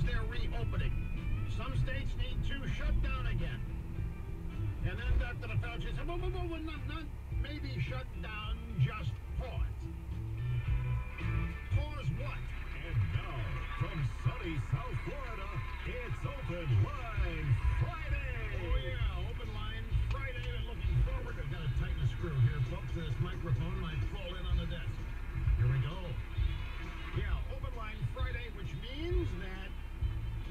pause their reopening. Some states need to shut down again. And then Dr. Fauci said, well, not maybe shut down, just pause. Pause what? And now, from sunny South Florida, it's Open Line Friday. Oh, yeah, Open Line Friday. And looking forward. I've got to tighten the screw here, folks. This microphone might fall in on the desk. Here we go. Yeah, Open Line Friday, which means that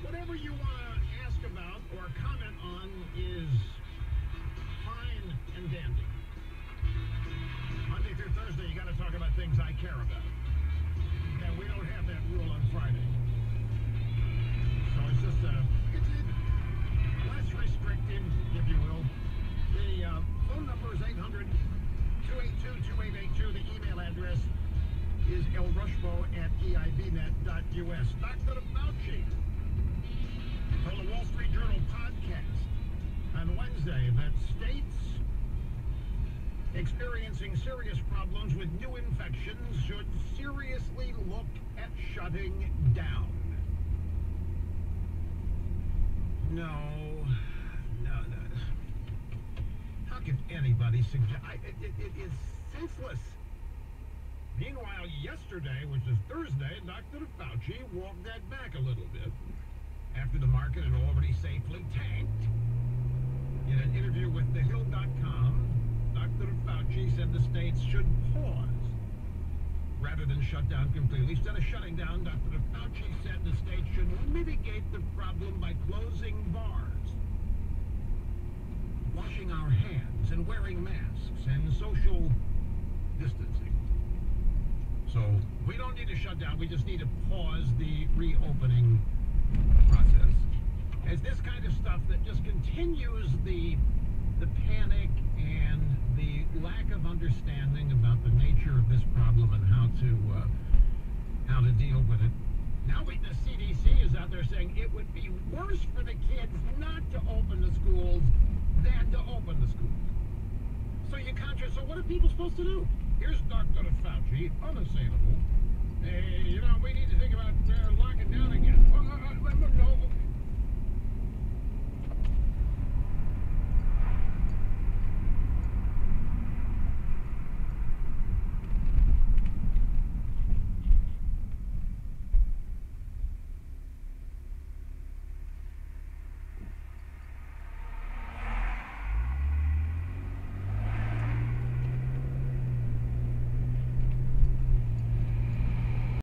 whatever you want to ask about or comment on is fine and dandy. Monday through Thursday, you got to talk about things I care about. And we don't have that rule on Friday. So it's just it's less restrictive, if you will. The phone number is 800-282-2882. The email address is elrushbo@eibnet.us. Dr. Fauci told the Wall Street Journal podcast on Wednesday that states experiencing serious problems with new infections should seriously look at shutting down. No. How can anybody suggest? It is senseless. Meanwhile, yesterday, which is Thursday, Dr. Fauci walked that back a little bit after the market had already safely tanked. In an interview with TheHill.com, Dr. Fauci said the states should pause rather than shut down completely. Instead of shutting down, Dr. Fauci said the states should mitigate the problem by closing bars, washing our hands, and wearing masks, and social distancing. So we don't need to shut down. We just need to pause the reopening process. As this kind of stuff that just continues the panic and the lack of understanding about the nature of this problem and how to deal with it. Now the CDC is out there saying it would be worse for the kids not to open the schools than to open the schools. So what are people supposed to do? Here's Dr. Fauci, unassailable,